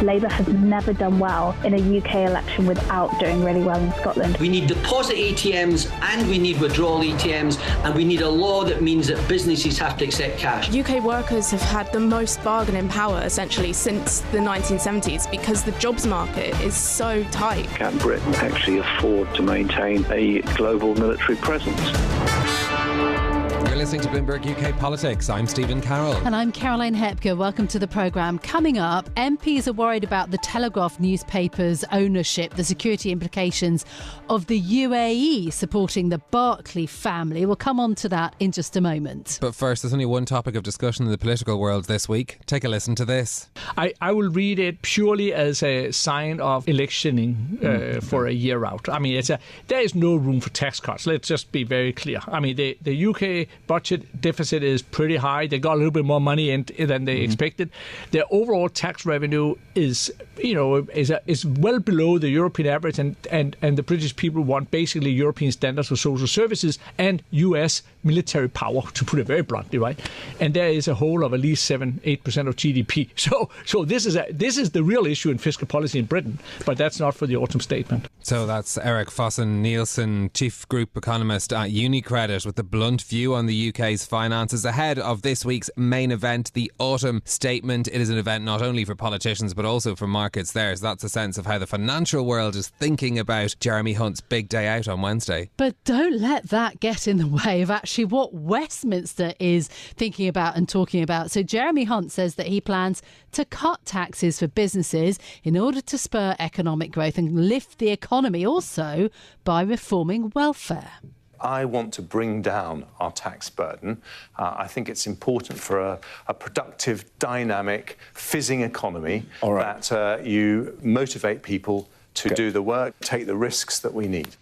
Labour has never done well in a UK election without doing really well in Scotland. We need deposit ATMs and we need withdrawal ATMs, and we need a law that means that businesses have to accept cash. UK workers have had the most bargaining power essentially since the 1970s because the jobs market is so tight. Can Britain actually afford to maintain a global military presence? You're listening to Bloomberg UK Politics. I'm Stephen Carroll. And I'm Caroline Hepker. Welcome to the programme. Coming up, MPs are worried about the Telegraph newspaper's ownership, the security implications of the UAE supporting the Barclay family. We'll come on to that in just a moment. But first, there's only one topic of discussion in the political world this week. Take a listen to this. I will read it purely as a sign of electioning for a year out. I mean, there is no room for tax cuts. Let's just be very clear. I mean, the UK budget deficit is pretty high. They got a little bit more money in than they expected. Their overall tax revenue is well below the European average, and the British people want basically European standards for social services and US military power, to put it very bluntly, right? And there is a hole of at least 7-8% of GDP. So this is the real issue in fiscal policy in Britain, but that's not for the autumn statement. So that's Eric Fossen-Nielsen, Chief Group Economist at UniCredit, with the blunt view on the UK's finances ahead of this week's main event, the autumn statement. It is an event not only for politicians but also for markets there. So that's a sense of how the financial world is thinking about Jeremy Hunt's big day out on Wednesday. But don't let that get in the way of actually what Westminster is thinking about and talking about. So Jeremy Hunt says that he plans to cut taxes for businesses in order to spur economic growth and lift the economy, also by reforming welfare. I want to bring down our tax burden. I think it's important for a productive, dynamic, fizzing economy that you motivate people to do the work, take the risks that we need.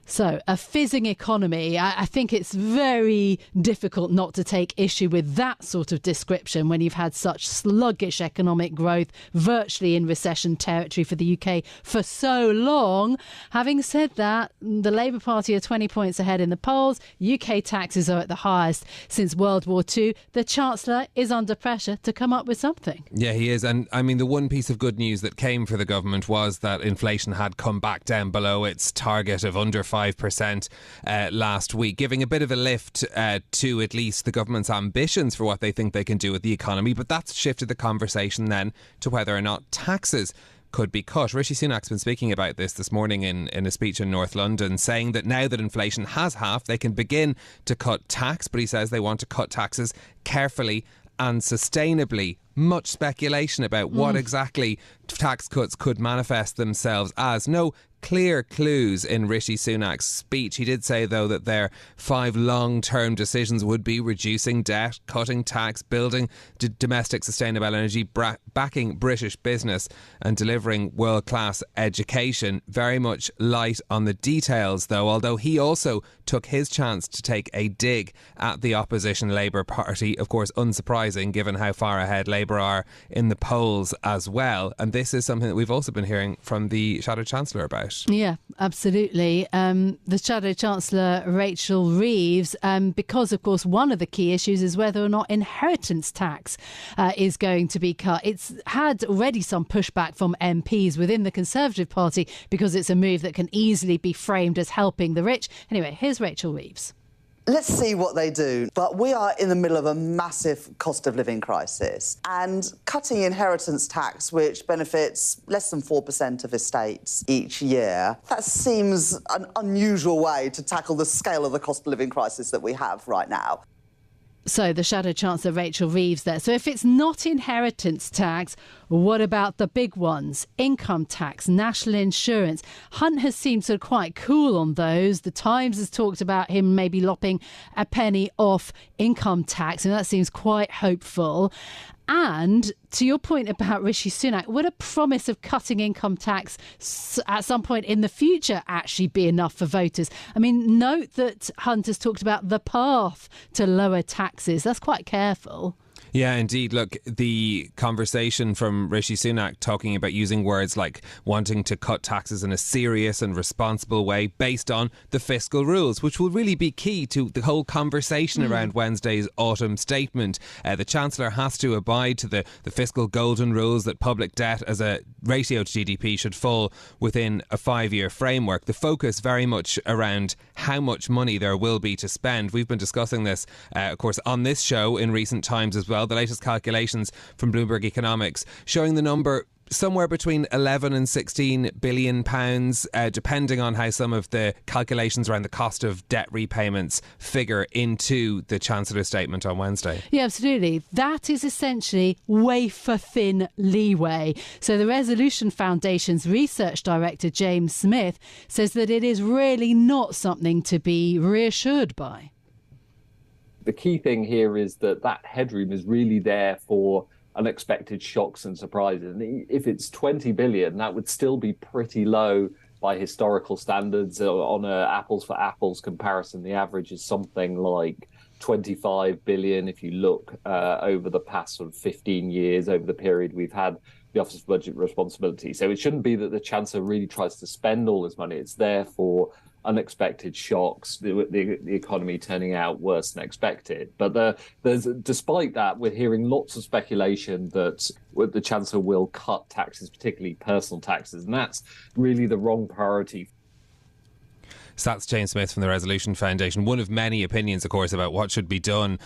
So, a fizzing economy. I think it's very difficult not to take issue with that sort of description when you've had such sluggish economic growth, virtually in recession territory for the UK for so long. Having said that, the Labour Party are 20 points ahead in the polls. UK taxes are at the highest since World War II. The Chancellor is under pressure to come up with something. Yeah, he is. And I mean, the one piece of good news that came for the government was that inflation had come back down below its target of under 5% last week, giving a bit of a lift to at least the government's ambitions for what they think they can do with the economy. But that's shifted the conversation then to whether or not taxes could be cut. Rishi Sunak's been speaking about this morning in a speech in North London, saying that now that inflation has halved, they can begin to cut tax, but he says they want to cut taxes carefully and sustainably. Much speculation about what exactly tax cuts could manifest themselves as. No clear clues in Rishi Sunak's speech. He did say, though, that their 5 long-term decisions would be reducing debt, cutting tax, building domestic sustainable energy, backing British business and delivering world-class education. Very much light on the details, though, although he also took his chance to take a dig at the opposition Labour Party. Of course, unsurprising given how far ahead Labour are in the polls as well. And this is something that we've also been hearing from the Shadow Chancellor about. Yeah, absolutely. The Shadow Chancellor, Rachel Reeves, because, of course, one of the key issues is whether or not inheritance tax is going to be cut. It's had already some pushback from MPs within the Conservative Party because it's a move that can easily be framed as helping the rich. Anyway, here's Rachel Reeves. Let's see what they do. But we are in the middle of a massive cost of living crisis, and cutting inheritance tax, which benefits less than 4% of estates each year, that seems an unusual way to tackle the scale of the cost of living crisis that we have right now. So the Shadow Chancellor, Rachel Reeves there. So if it's not inheritance tax, what about the big ones? Income tax, national insurance. Hunt has seemed sort of quite cool on those. The Times has talked about him maybe lopping a penny off income tax, and that seems quite hopeful. And to your point about Rishi Sunak, would a promise of cutting income tax at some point in the future actually be enough for voters? I mean, note that Hunt has talked about the path to lower taxes. That's quite careful. Yeah, indeed. Look, the conversation from Rishi Sunak talking about using words like wanting to cut taxes in a serious and responsible way based on the fiscal rules, which will really be key to the whole conversation around Wednesday's autumn statement. The Chancellor has to abide to the fiscal golden rules that public debt as a ratio to GDP should fall within a 5-year framework. The focus very much around how much money there will be to spend. We've been discussing this, of course, on this show in recent times as well. The latest calculations from Bloomberg Economics showing the number somewhere between 11 and 16 billion pounds, depending on how some of the calculations around the cost of debt repayments figure into the Chancellor's statement on Wednesday. Yeah, absolutely. That is essentially wafer thin leeway. So the Resolution Foundation's research director, James Smith, says that it is really not something to be reassured by. The key thing here is that headroom is really there for unexpected shocks and surprises. And if it's 20 billion, that would still be pretty low by historical standards. On a apples for apples comparison, the average is something like 25 billion. If you look over the past sort of 15 years, over the period we've had the Office of Budget Responsibility. So it shouldn't be that the Chancellor really tries to spend all this money. It's there for unexpected shocks, the economy turning out worse than expected. But despite that, we're hearing lots of speculation that the Chancellor will cut taxes, particularly personal taxes, and that's really the wrong priority. So that's James Smith from the Resolution Foundation. One of many opinions, of course, about what should be done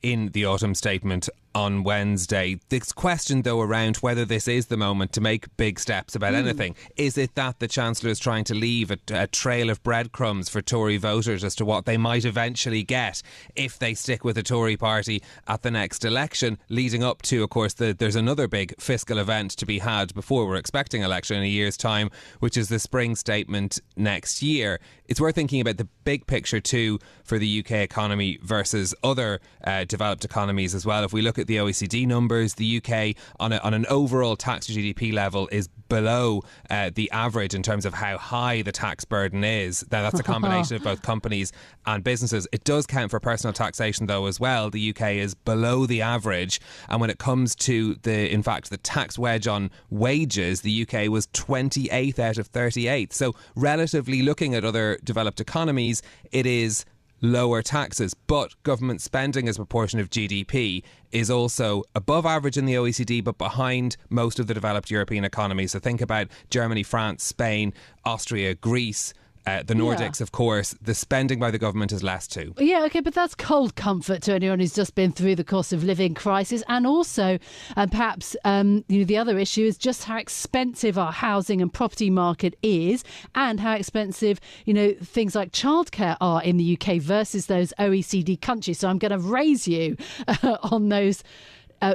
in the autumn statement on Wednesday. This question, though, around whether this is the moment to make big steps about anything. Is it that the Chancellor is trying to leave a trail of breadcrumbs for Tory voters as to what they might eventually get if they stick with the Tory party at the next election, leading up to, of course, there's another big fiscal event to be had before we're expecting election in a year's time, which is the spring statement next year. It's worth thinking about the big picture too for the UK economy versus other developed economies as well. If we look at the OECD numbers, the UK on an overall tax to GDP level is below the average in terms of how high the tax burden is. Now, that's a combination of both companies and businesses. It does count for personal taxation though as well. The UK is below the average, and when it comes to the tax wedge on wages, the UK was 28th out of 38. So relatively, looking at other developed economies, it is lower taxes, but government spending as a proportion of GDP is also above average in the OECD but behind most of the developed European economies. So think about Germany, France, Spain, Austria, Greece, the Nordics, of course. The spending by the government is less too. Yeah, OK, but that's cold comfort to anyone who's just been through the cost of living crisis. And also, perhaps, the other issue is just how expensive our housing and property market is, and how expensive, things like childcare are in the UK versus those OECD countries. So I'm going to raise you on those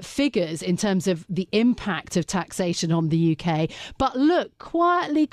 figures in terms of the impact of taxation on the UK. But look, quietly,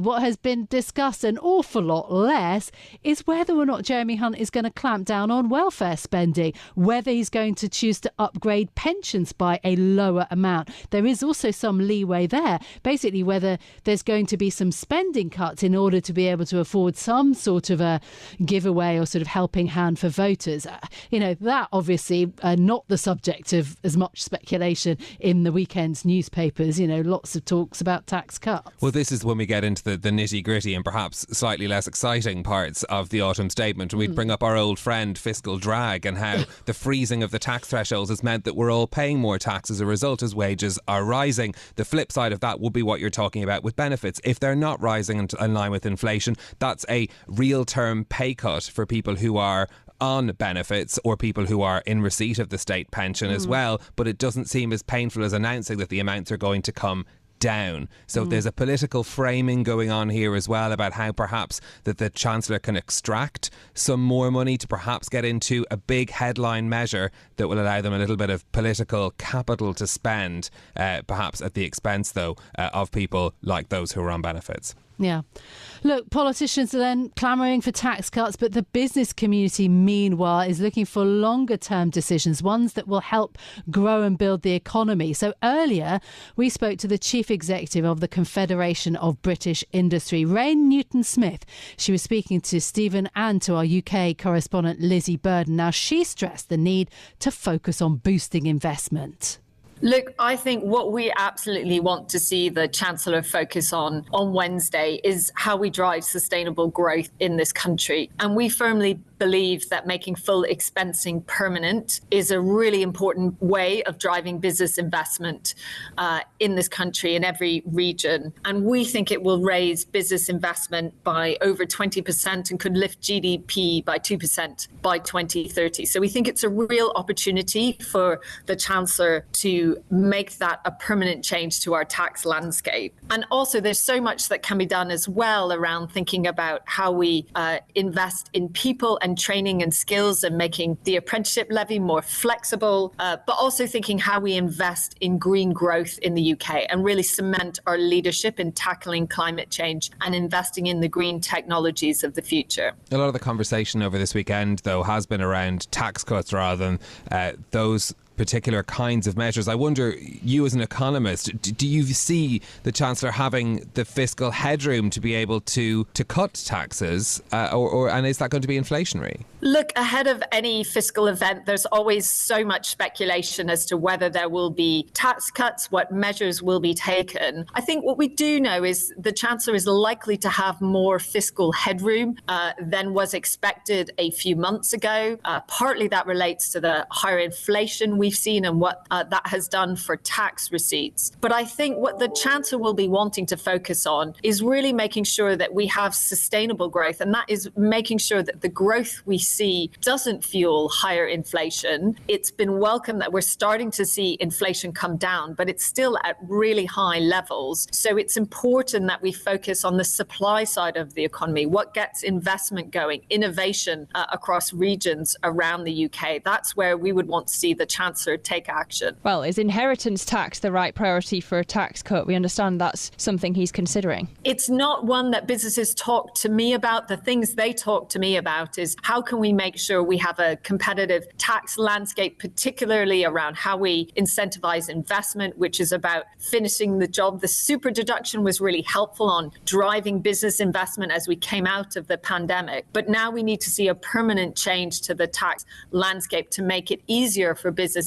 what has been discussed an awful lot less is whether or not Jeremy Hunt is going to clamp down on welfare spending, whether he's going to choose to upgrade pensions by a lower amount. There is also some leeway there. Basically, whether there's going to be some spending cuts in order to be able to afford some sort of a giveaway or sort of helping hand for voters. That obviously not the subject of as much speculation in the weekend's newspapers. Lots of talks about tax cuts. Well, this is when we get into the nitty gritty and perhaps slightly less exciting parts of the autumn statement. We'd bring up our old friend fiscal drag and how the freezing of the tax thresholds has meant that we're all paying more tax as a result as wages are rising. The flip side of that would be what you're talking about with benefits. If they're not rising in line with inflation, that's a real term pay cut for people who are on benefits or people who are in receipt of the state pension as well, but it doesn't seem as painful as announcing that the amounts are going to come down. So there's a political framing going on here as well about how perhaps that the Chancellor can extract some more money to perhaps get into a big headline measure that will allow them a little bit of political capital to spend, perhaps at the expense though of people like those who are on benefits. Yeah. Look, politicians are then clamouring for tax cuts, but the business community, meanwhile, is looking for longer-term decisions, ones that will help grow and build the economy. So earlier, we spoke to the chief executive of the Confederation of British Industry, Rain Newton-Smith. She was speaking to Stephen and to our UK correspondent Lizzy Burden. Now, she stressed the need to focus on boosting investment. Look, I think what we absolutely want to see the Chancellor focus on Wednesday is how we drive sustainable growth in this country. And we firmly believe that making full expensing permanent is a really important way of driving business investment in this country, in every region. And we think it will raise business investment by over 20% and could lift GDP by 2% by 2030. So we think it's a real opportunity for the Chancellor to make that a permanent change to our tax landscape. And also there's so much that can be done as well around thinking about how we invest in people and training and skills and making the apprenticeship levy more flexible, but also thinking how we invest in green growth in the UK and really cement our leadership in tackling climate change and investing in the green technologies of the future. A lot of the conversation over this weekend, though, has been around tax cuts rather than those particular kinds of measures. I wonder, you as an economist, do you see the Chancellor having the fiscal headroom to be able to cut taxes, and is that going to be inflationary? Look, ahead of any fiscal event, there's always so much speculation as to whether there will be tax cuts, what measures will be taken. I think what we do know is the Chancellor is likely to have more fiscal headroom than was expected a few months ago. Partly that relates to the higher inflation we've seen and what that has done for tax receipts. But I think what the Chancellor will be wanting to focus on is really making sure that we have sustainable growth, and that is making sure that the growth we see doesn't fuel higher inflation. It's been welcome that we're starting to see inflation come down, but it's still at really high levels. So it's important that we focus on the supply side of the economy, what gets investment going, innovation across regions around the UK. That's where we would want to see the Chancellor take action. Well, is inheritance tax the right priority for a tax cut? We understand that's something he's considering. It's not one that businesses talk to me about. The things they talk to me about is how can we make sure we have a competitive tax landscape, particularly around how we incentivize investment, which is about finishing the job. The super deduction was really helpful on driving business investment as we came out of the pandemic. But now we need to see a permanent change to the tax landscape to make it easier for businesses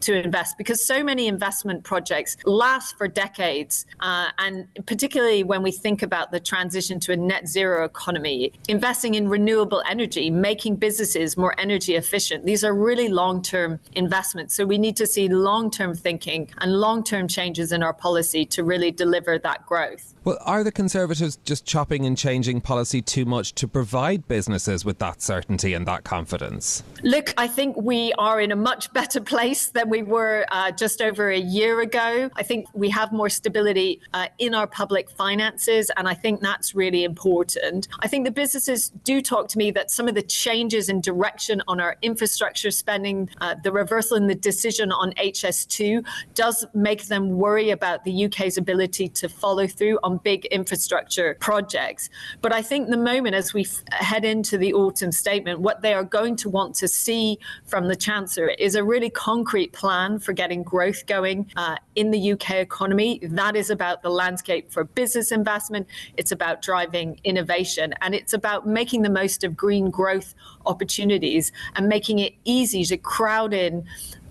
to invest, because so many investment projects last for decades. And particularly when we think about the transition to a net zero economy, investing in renewable energy, making businesses more energy efficient. These are really long-term investments. So we need to see long-term thinking and long-term changes in our policy to really deliver that growth. Well, are the Conservatives just chopping and changing policy too much to provide businesses with that certainty and that confidence? Look, I think we are in a much better place than we were just over a year ago. I think we have more stability in our public finances, and I think that's really important. I think the businesses do talk to me that some of the changes in direction on our infrastructure spending, the reversal in the decision on HS2 does make them worry about the UK's ability to follow through on big infrastructure projects. But I think the moment as we head into the autumn statement, what they are going to want to see from the Chancellor is a really concrete plan for getting growth going in the UK economy. That is about the landscape for business investment. It's about driving innovation, and it's about making the most of green growth opportunities and making it easy to crowd in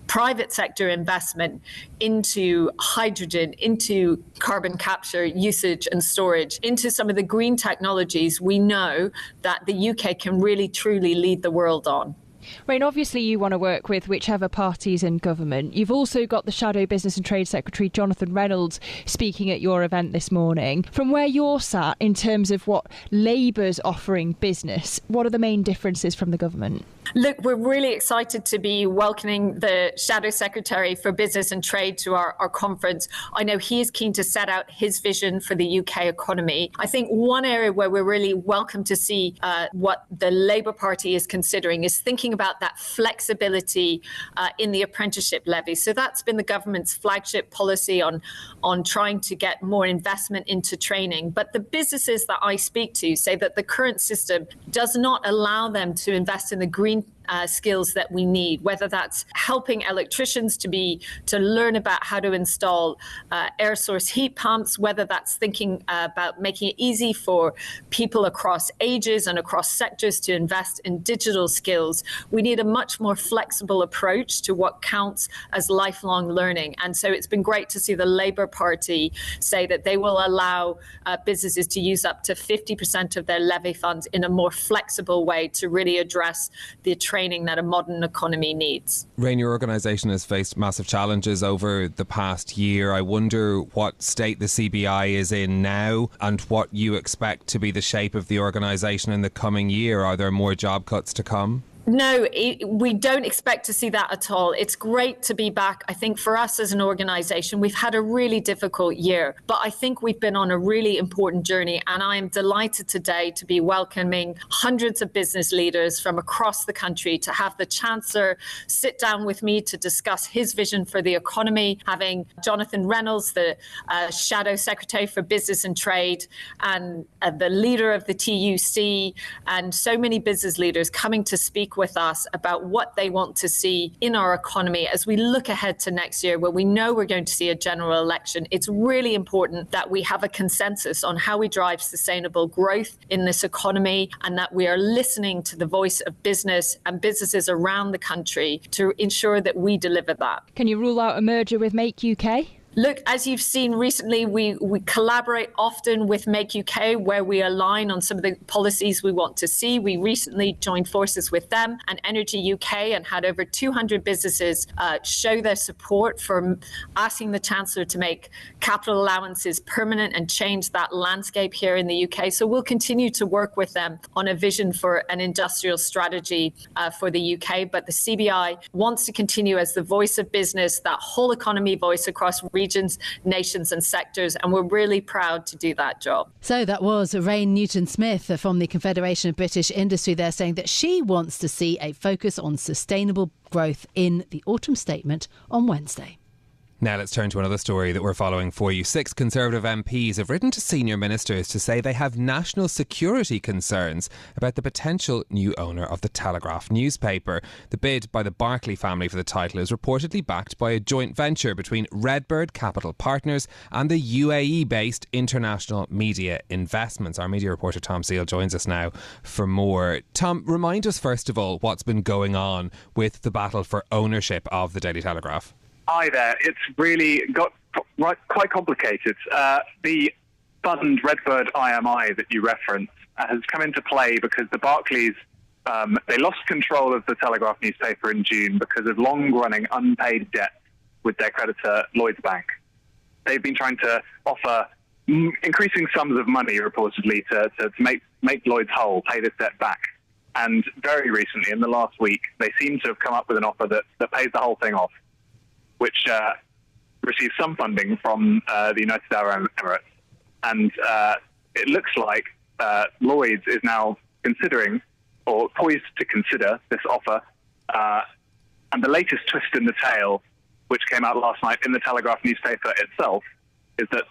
private sector investment into hydrogen, into carbon capture, usage and storage, into some of the green technologies we know that the UK can really truly lead the world on. Rain, obviously you want to work with whichever party's in government. You've also got the Shadow Business and Trade Secretary Jonathan Reynolds speaking at your event this morning. From where you're sat in terms of what Labour's offering business, what are the main differences from the government? Look, we're really excited to be welcoming the Shadow Secretary for Business and Trade to our conference. I know he is keen to set out his vision for the UK economy. I think one area where we're really welcome to see what the Labour Party is considering is thinking about that flexibility in the apprenticeship levy. So that's been the government's flagship policy on trying to get more investment into training. But the businesses that I speak to say that the current system does not allow them to invest in the green skills that we need, whether that's helping electricians to learn about how to install air source heat pumps, whether that's thinking about making it easy for people across ages and across sectors to invest in digital skills. We need a much more flexible approach to what counts as lifelong learning. And so it's been great to see the Labour Party say that they will allow businesses to use up to 50% of their levy funds in a more flexible way to really address the training that a modern economy needs. Rain, your organisation has faced massive challenges over the past year. I wonder what state the CBI is in now and what you expect to be the shape of the organisation in the coming year. Are there more job cuts to come? No, we don't expect to see that at all. It's great to be back. I think for us as an organisation, we've had a really difficult year, but I think we've been on a really important journey. And I am delighted today to be welcoming hundreds of business leaders from across the country to have the Chancellor sit down with me to discuss his vision for the economy, having Jonathan Reynolds, the Shadow Secretary for Business and Trade, and the leader of the TUC, and so many business leaders coming to speak with us about what they want to see in our economy as we look ahead to next year, where we know we're going to see a general election. It's really important that we have a consensus on how we drive sustainable growth in this economy, and that we are listening to the voice of business and businesses around the country to ensure that we deliver that. Can you rule out a merger with Make UK? Look, as you've seen recently, we collaborate often with Make UK, where we align on some of the policies we want to see. We recently joined forces with them and Energy UK and had over 200 businesses show their support for asking the Chancellor to make capital allowances permanent and change that landscape here in the UK. So we'll continue to work with them on a vision for an industrial strategy for the UK. But the CBI wants to continue as the voice of business, that whole economy voice across regions, nations and sectors, and we're really proud to do that job. So that was Rain Newton-Smith from the Confederation of British Industry there, saying that she wants to see a focus on sustainable growth in the autumn statement on Wednesday. Now let's turn to another story that we're following for you. 6 Conservative MPs have written to senior ministers to say they have national security concerns about the potential new owner of the Telegraph newspaper. The bid by the Barclay family for the title is reportedly backed by a joint venture between Redbird Capital Partners and the UAE-based International Media Investments. Our media reporter Tom Seal joins us now for more. Tom, remind us first of all what's been going on with the battle for ownership of the Daily Telegraph. Hi there. It's really got quite complicated. The fund Redbird IMI that you referenced has come into play because the Barclays, they lost control of the Telegraph newspaper in June because of long-running unpaid debt with their creditor Lloyds Bank. They've been trying to offer increasing sums of money, reportedly, to make Lloyds whole, pay this debt back. And very recently, in the last week, they seem to have come up with an offer that pays the whole thing off, which receives some funding from the United Arab Emirates. And it looks like Lloyds is now considering, or poised to consider, this offer. And the latest twist in the tale, which came out last night in the Telegraph newspaper itself, is that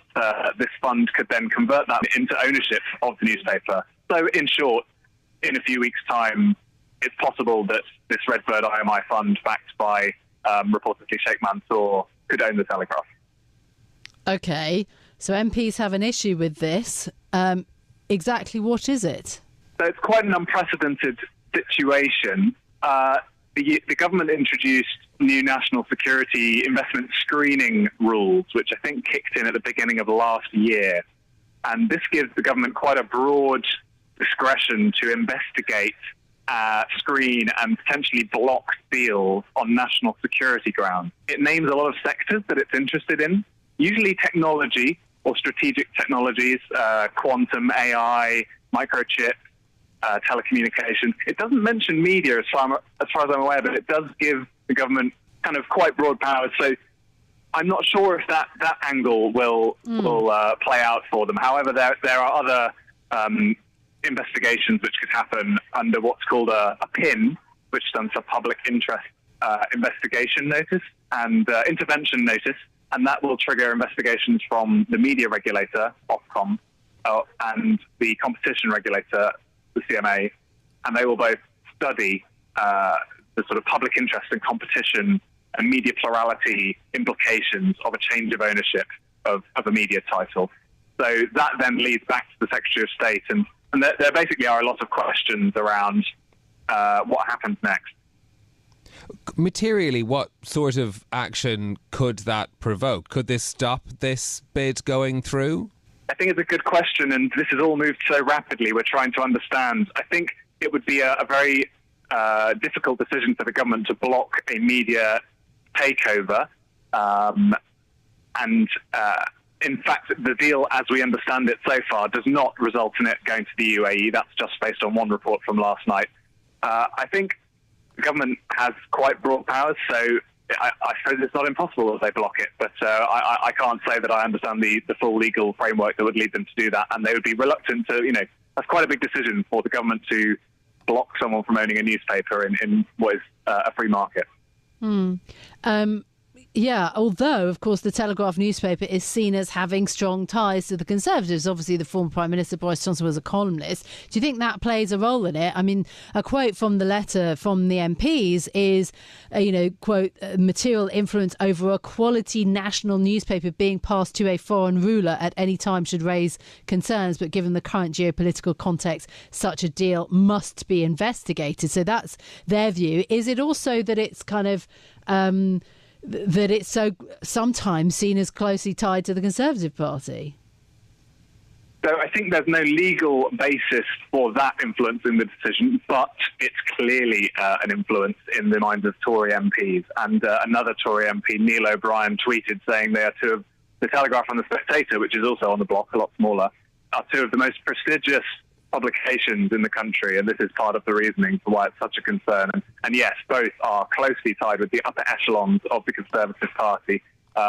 this fund could then convert that into ownership of the newspaper. So in short, in a few weeks' time, it's possible that this Redbird IMI fund, backed by reportedly Sheikh Mansour, could own the Telegraph. OK, so MPs have an issue with this. Exactly what is it? So it's quite an unprecedented situation. The government introduced new national security investment screening rules, which I think kicked in at the beginning of last year. And this gives the government quite a broad discretion to investigate, screen and potentially block deals on national security grounds. It names a lot of sectors that it's interested in, usually technology or strategic technologies, quantum, AI, microchips, telecommunications. It doesn't mention media as far as I'm aware, but it does give the government kind of quite broad powers. So I'm not sure if that angle will play out for them. However, there are other investigations which could happen under what's called a PIN, which stands for Public Interest Investigation Notice and Intervention Notice, and that will trigger investigations from the media regulator, Ofcom, and the competition regulator, the CMA, and they will both study the sort of public interest and competition and media plurality implications of a change of ownership of a media title. So that then leads back to the Secretary of State, and there basically are a lot of questions around what happens next. Materially, what sort of action could that provoke? Could this stop this bid going through? I think it's a good question, and this has all moved so rapidly. We're trying to understand. I think it would be a very difficult decision for the government to block a media takeover. In fact, the deal, as we understand it so far, does not result in it going to the UAE. That's just based on one report from last night. I think the government has quite broad powers, so I suppose it's not impossible that they block it, but I can't say that I understand the full legal framework that would lead them to do that, and they would be reluctant to, that's quite a big decision for the government to block someone from owning a newspaper in what is a free market. Yeah, although, of course, the Telegraph newspaper is seen as having strong ties to the Conservatives. Obviously, the former Prime Minister, Boris Johnson, was a columnist. Do you think that plays a role in it? I mean, a quote from the letter from the MPs is, quote, material influence over a quality national newspaper being passed to a foreign ruler at any time should raise concerns. But given the current geopolitical context, such a deal must be investigated. So that's their view. Is it also that it's kind of... that it's so sometimes seen as closely tied to the Conservative Party? So I think there's no legal basis for that influencing the decision, but it's clearly an influence in the minds of Tory MPs. And another Tory MP, Neil O'Brien, tweeted saying they are two of the Telegraph and the Spectator, which is also on the block, a lot smaller, are two of the most prestigious publications in the country, and this is part of the reasoning for why it's such a concern. And yes, both are closely tied with the upper echelons of the Conservative Party.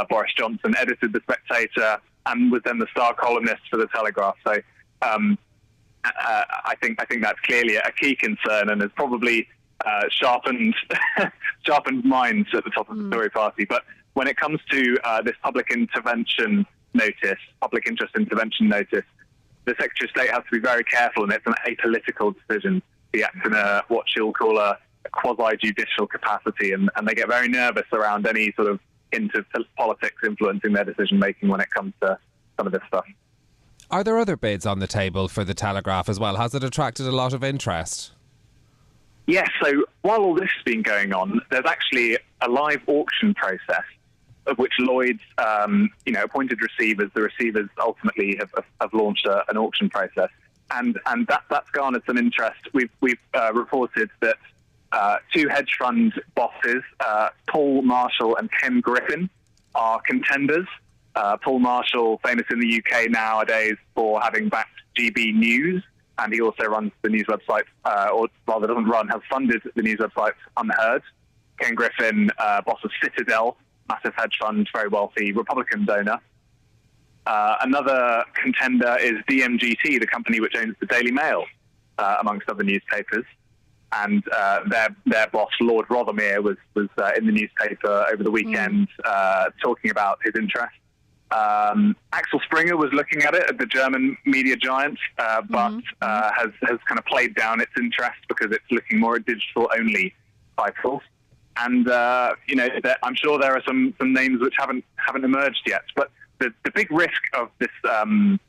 Boris Johnson edited The Spectator and was then the star columnist for The Telegraph. So I think that's clearly a key concern and has probably sharpened minds at the top of the Tory Party. But when it comes to this public interest intervention notice, the Secretary of State has to be very careful, and it's an apolitical decision. He acts in what she'll call a quasi-judicial capacity, and they get very nervous around any sort of hint of politics influencing their decision-making when it comes to some of this stuff. Are there other bids on the table for the Telegraph as well? Has it attracted a lot of interest? Yes, so while all this has been going on, there's actually a live auction process of which Lloyd's, appointed receivers. The receivers ultimately have launched an auction process, and that's garnered some interest. We've reported that two hedge fund bosses, Paul Marshall and Ken Griffin, are contenders. Paul Marshall, famous in the UK nowadays for having backed GB News, and he also runs the news website, or rather doesn't run, has funded the news website Unheard. Ken Griffin, boss of Citadel, massive hedge fund, very wealthy Republican donor. Another contender is DMGT, the company which owns the Daily Mail, amongst other newspapers. And their boss, Lord Rothermere, was in the newspaper over the weekend talking about his interest. Axel Springer was looking at it at the German media giant, but has kind of played down its interest because it's looking more at digital-only titles. And I'm sure there are some names which haven't emerged yet. But the big risk of this loan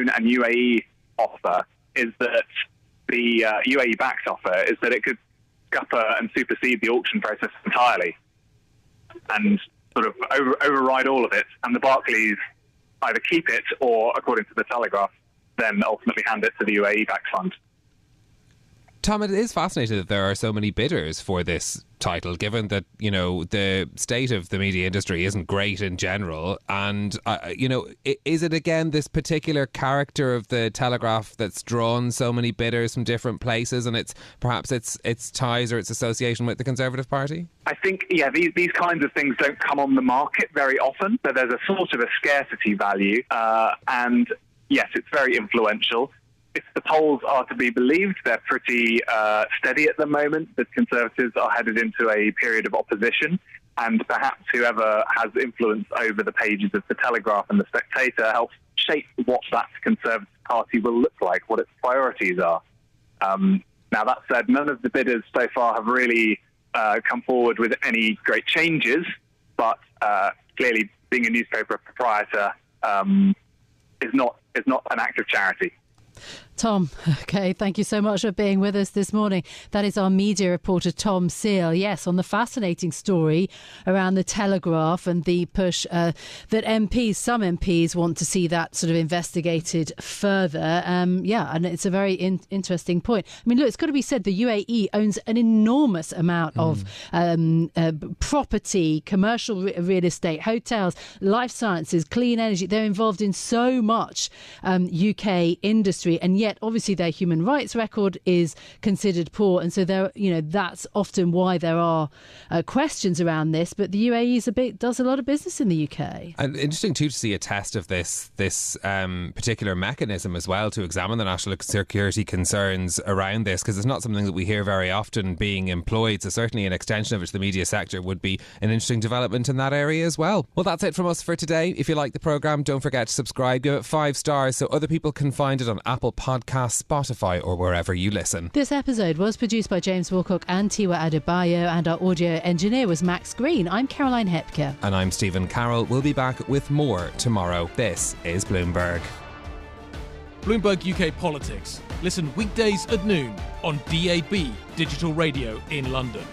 and UAE offer is that the UAE-backed offer is that it could scupper and supersede the auction process entirely and sort of override all of it. And the Barclays either keep it or, according to the Telegraph, then ultimately hand it to the UAE-backed fund. Tom, it is fascinating that there are so many bidders for this title, given that, you know, the state of the media industry isn't great in general. And, you know, is it again this particular character of the Telegraph that's drawn so many bidders from different places, and it's perhaps its ties or its association with the Conservative Party? I think, yeah, these kinds of things don't come on the market very often, so there's a sort of a scarcity value, and yes, it's very influential. If the polls are to be believed, they're pretty steady at the moment. The Conservatives are headed into a period of opposition, and perhaps whoever has influence over the pages of the Telegraph and the Spectator helps shape what that Conservative Party will look like, what its priorities are. Now, that said, none of the bidders so far have really come forward with any great changes, but clearly being a newspaper proprietor is not an act of charity. Tom, okay, thank you so much for being with us this morning. That is our media reporter, Tom Seal. Yes, on the fascinating story around the Telegraph and the push that some MPs want to see that sort of investigated further. Yeah, and it's a very interesting point. I mean, look, it's got to be said, the UAE owns an enormous amount of property, commercial real estate, hotels, life sciences, clean energy. They're involved in so much UK industry, and yet obviously their human rights record is considered poor, and so that's often why there are questions around this. But the UAE does a lot of business in the UK. And interesting too to see a test of this particular mechanism as well, to examine the national security concerns around this, because it's not something that we hear very often being employed. So certainly an extension of it to the media sector would be an interesting development in that area as well. Well, that's it from us for today. If you like the programme, don't forget to subscribe, give it 5 stars so other people can find it on Apple Podcasts, Spotify or wherever you listen. This episode was produced by James Wilcock and Tiwa Adebayo, and our audio engineer was Max Green. I'm Caroline Hepker. And I'm Stephen Carroll. We'll be back with more tomorrow. This is Bloomberg. Bloomberg UK Politics. Listen weekdays at noon on DAB Digital Radio in London.